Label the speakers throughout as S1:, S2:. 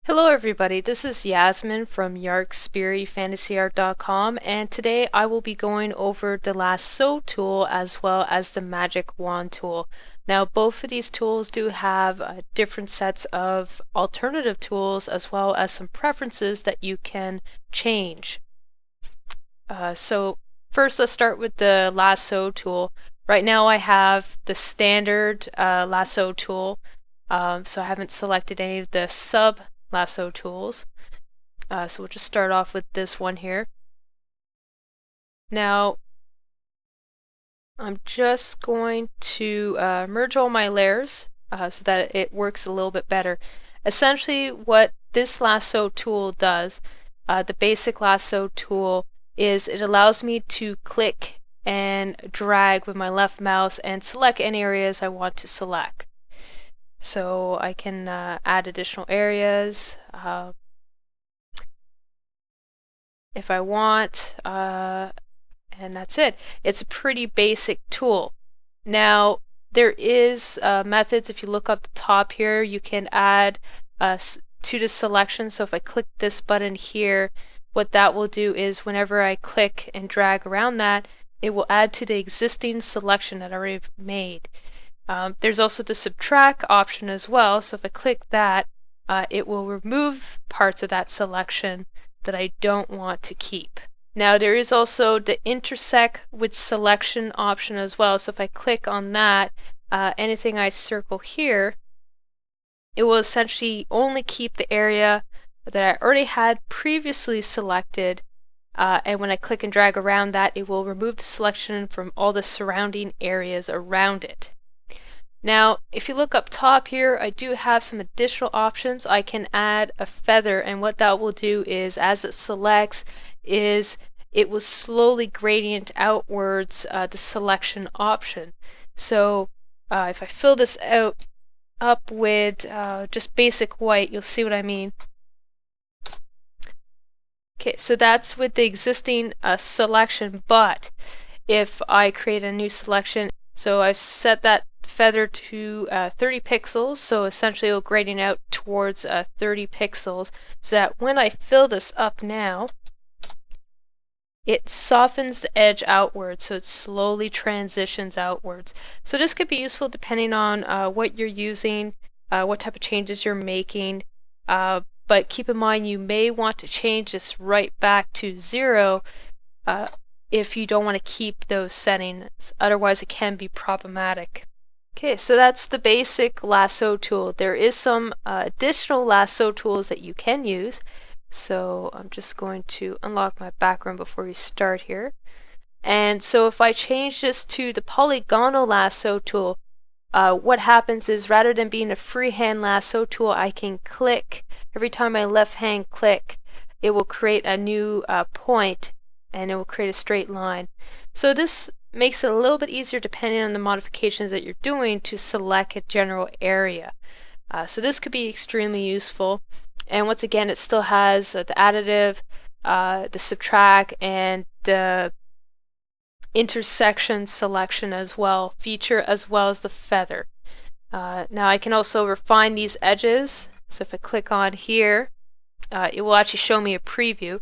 S1: Hello everybody, this is Yasmin from Yarkspiri fantasyart.com, and today I will be going over the Lasso tool as well as the Magic Wand tool. Now both of these tools do have different sets of alternative tools as well as some preferences that you can change. So first let's start with the Lasso tool. Right now I have the standard Lasso tool, so I haven't selected any of the sub Lasso tools. So we'll just start off with this one here. Now I'm just going to merge all my layers so that it works a little bit better. Essentially what this Lasso tool does, the basic Lasso tool, is it allows me to click and drag with my left mouse and select any areas I want to select. So I can add additional areas if I want, and that's it. It's a pretty basic tool. Now there is methods. If you look up the top here, you can add to the selection. So if I click this button here, what that will do is whenever I click and drag around that, it will add to the existing selection that I already made. There's also the subtract option as well, so if I click that, it will remove parts of that selection that I don't want to keep. Now there is also the intersect with selection option as well, so if I click on that, anything I circle here, it will essentially only keep the area that I already had previously selected, and when I click and drag around that, it will remove the selection from all the surrounding areas around it. Now, if you look up top here, I do have some additional options. I can add a feather, and what that will do is, as it selects, it will slowly gradient outwards the selection option. So if I fill this up with just basic white, you'll see what I mean. Okay, so that's with the existing selection, but if I create a new selection, so I've set that feather to 30 pixels, so essentially it'll gradient out towards 30 pixels, so that when I fill this up now, it softens the edge outwards, so it slowly transitions outwards. So this could be useful depending on what you're using, what type of changes you're making, but keep in mind you may want to change this right back to 0 if you don't want to keep those settings, otherwise it can be problematic. Okay, so that's the basic Lasso tool. There is some additional Lasso tools that you can use. So I'm just going to unlock my background before we start here. And so if I change this to the polygonal Lasso tool, what happens is rather than being a freehand Lasso tool, I can click. Every time I left hand click, it will create a new point and it will create a straight line. So this makes it a little bit easier depending on the modifications that you're doing to select a general area. So this could be extremely useful. And once again, it still has the additive, the subtract, and the intersection selection as well, feature as well as the feather. Now I can also refine these edges. So if I click on here, it will actually show me a preview.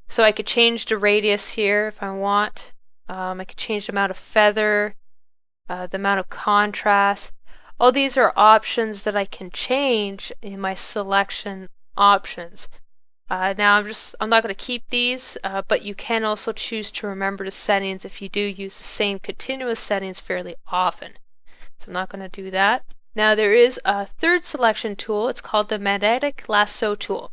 S1: So I could change the radius here if I want. I could change the amount of feather, the amount of contrast. All these are options that I can change in my selection options. Now I'm not going to keep these, but you can also choose to remember the settings if you do use the same continuous settings fairly often. So I'm not going to do that. Now there is a third selection tool. It's called the Magnetic Lasso tool.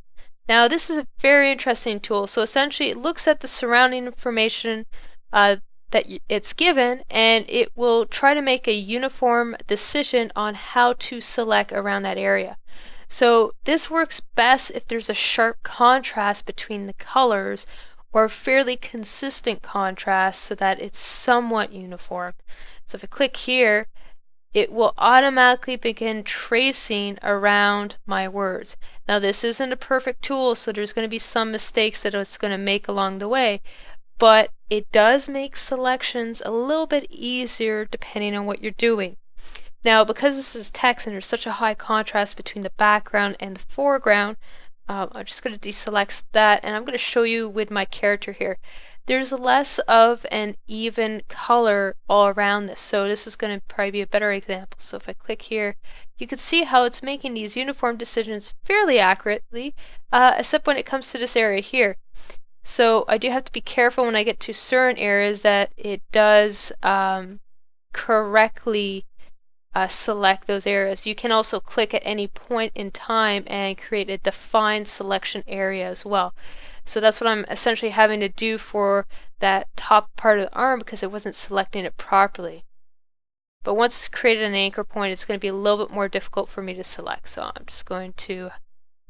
S1: Now this is a very interesting tool. So essentially it looks at the surrounding information that it's given, and it will try to make a uniform decision on how to select around that area. So this works best if there's a sharp contrast between the colors or fairly consistent contrast so that it's somewhat uniform. So if I click here, it will automatically begin tracing around my words. Now this isn't a perfect tool, so there's going to be some mistakes that it's going to make along the way, but it does make selections a little bit easier depending on what you're doing. Now because this is text and there's such a high contrast between the background and the foreground, I'm just going to deselect that, and I'm going to show you with my character here. There's less of an even color all around this, so this is going to probably be a better example. So if I click here, you can see how it's making these uniform decisions fairly accurately, except when it comes to this area here. So I do have to be careful when I get to certain areas that it does correctly select those areas. You can also click at any point in time and create a defined selection area as well. So that's what I'm essentially having to do for that top part of the arm because I wasn't selecting it properly. But once it's created an anchor point, it's going to be a little bit more difficult for me to select. So I'm just going to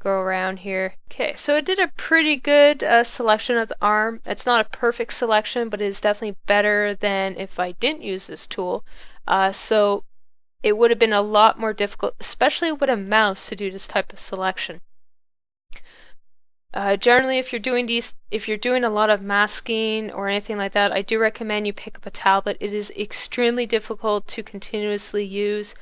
S1: go around here. Okay, so it did a pretty good selection of the arm. It's not a perfect selection, but it is definitely better than if I didn't use this tool. So it would have been a lot more difficult, especially with a mouse, to do this type of selection. Generally, if you're doing a lot of masking or anything like that, I do recommend you pick up a tablet. It is extremely difficult to continuously use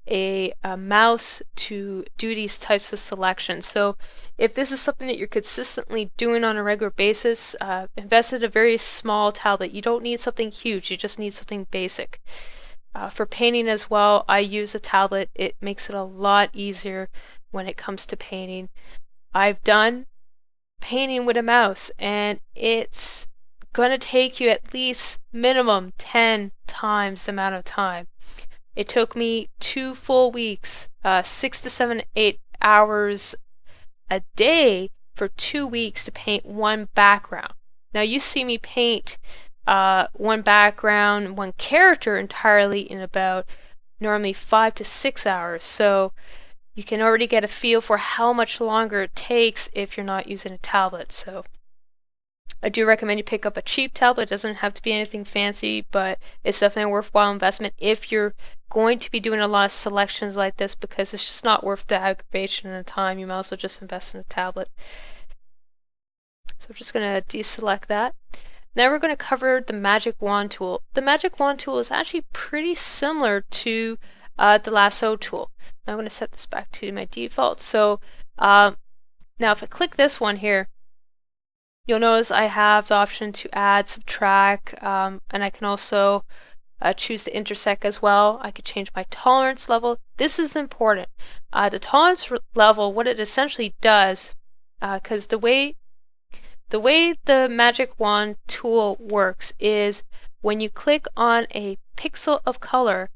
S1: a mouse to do these types of selections. So if this is something that you're consistently doing on a regular basis, invest in a very small tablet. You don't need something huge, you just need something basic. For painting as well, I use a tablet. It makes it a lot easier when it comes to painting. I've done painting with a mouse, and it's going to take you at least minimum 10 times the amount of time. It took me 2 full weeks, 6 to 7, 8 hours a day for 2 weeks to paint one background. Now you see me paint one background, one character entirely in about normally 5 to 6 hours. So you can already get a feel for how much longer it takes if you're not using a tablet. So I do recommend you pick up a cheap tablet. It doesn't have to be anything fancy, but it's definitely a worthwhile investment if you're going to be doing a lot of selections like this, because it's just not worth the aggravation and the time. You might as well just invest in a tablet. So I'm just going to deselect that. Now we're going to cover the Magic Wand tool. The Magic Wand tool is actually pretty similar to the Lasso tool. Now I'm going to set this back to my default. So now if I click this one here, you'll notice I have the option to add, subtract, and I can also choose to intersect as well. I could change my tolerance level. This is important. The tolerance level, what it essentially does, because the way the Magic Wand tool works is when you click on a pixel of color,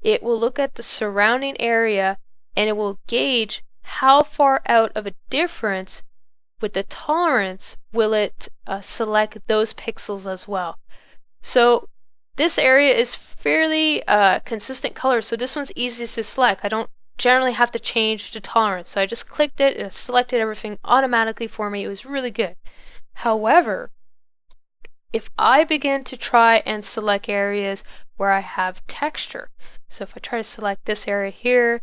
S1: it will look at the surrounding area and it will gauge how far out of a difference with the tolerance will it select those pixels as well. So this area is fairly consistent color, so this one's easy to select. I don't generally have to change the tolerance. So I just clicked it and it selected everything automatically for me. It was really good. However, if I begin to try and select areas where I have texture, so if I try to select this area here,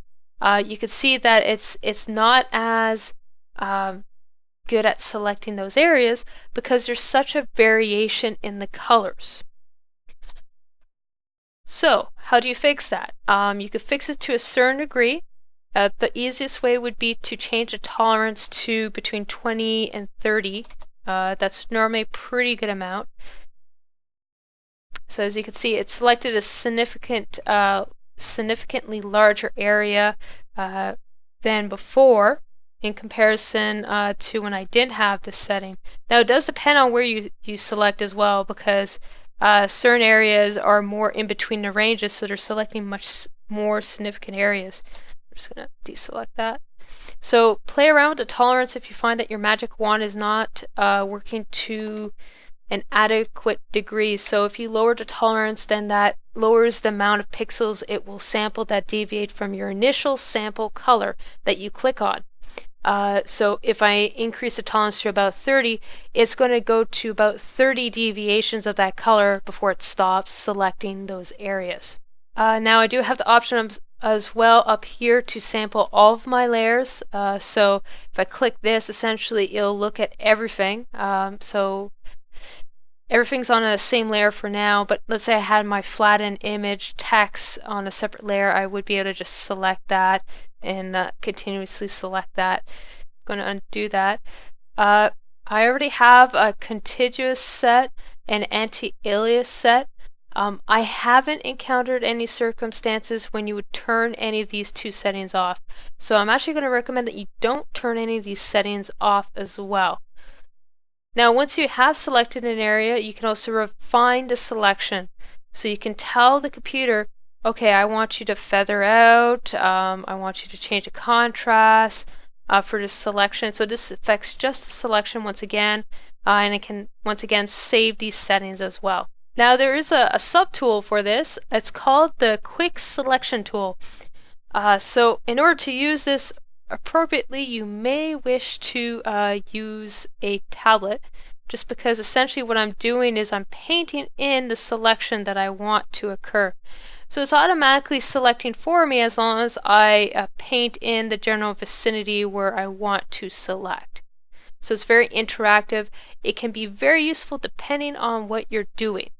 S1: you can see that it's not as good at selecting those areas because there's such a variation in the colors. So how do you fix that? You could fix it to a certain degree. The easiest way would be to change the tolerance to between 20 and 30. That's normally a pretty good amount. So as you can see, it selected a significantly larger area than before in comparison to when I didn't have this setting. Now it does depend on where you select as well, because certain areas are more in between the ranges, so they're selecting much more significant areas. I'm just going to deselect that. So play around with the tolerance if you find that your Magic Wand is not working to an adequate degree. So if you lower the tolerance, then that lowers the amount of pixels it will sample that deviate from your initial sample color that you click on. So if I increase the tolerance to about 30, it's going to go to about 30 deviations of that color before it stops selecting those areas. Now I do have the option as well up here to sample all of my layers. So if I click this, essentially it'll look at everything. So everything's on the same layer for now, but let's say I had my flattened image text on a separate layer, I would be able to just select that and continuously select that. going to undo that. I already have a contiguous set and anti-alias set. I haven't encountered any circumstances when you would turn any of these two settings off. So I'm actually going to recommend that you don't turn any of these settings off as well. Now, once you have selected an area, you can also refine the selection. So you can tell the computer, okay, I want you to feather out, I want you to change the contrast for this selection. So this affects just the selection once again, and it can once again save these settings as well. Now there is a sub-tool for this. It's called the Quick Selection Tool. So in order to use this appropriately, you may wish to use a tablet, just because essentially what I'm doing is I'm painting in the selection that I want to occur. So it's automatically selecting for me as long as I paint in the general vicinity where I want to select. So it's very interactive. It can be very useful depending on what you're doing.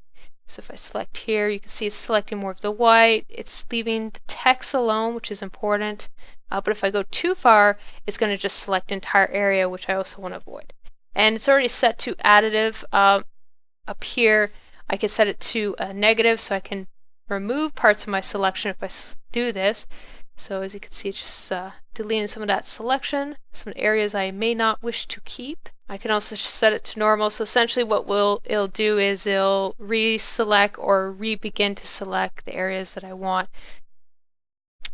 S1: So if I select here, you can see it's selecting more of the white. It's leaving the text alone, which is important. But if I go too far, it's going to just select the entire area, which I also want to avoid. And it's already set to additive. Up here, I can set it to negative, so I can remove parts of my selection if I do this. So as you can see, it's just deleting some of that selection, some areas I may not wish to keep. I can also set it to normal. So essentially what it'll do is it'll reselect or re-begin to select the areas that I want.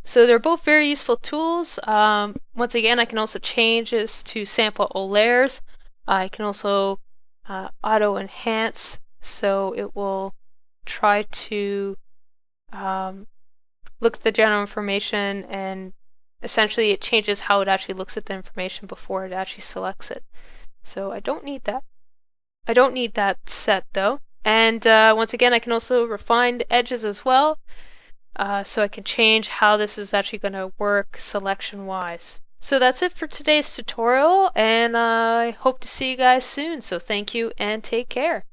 S1: So they're both very useful tools. Once again, I can also change this to sample all layers. I can also auto enhance, so it will try to look at the general information, and essentially it changes how it actually looks at the information before it actually selects it. So I don't need that. I don't need that set though. And once again, I can also refine the edges as well. So I can change how this is actually going to work selection wise. So that's it for today's tutorial, and I hope to see you guys soon. So thank you and take care.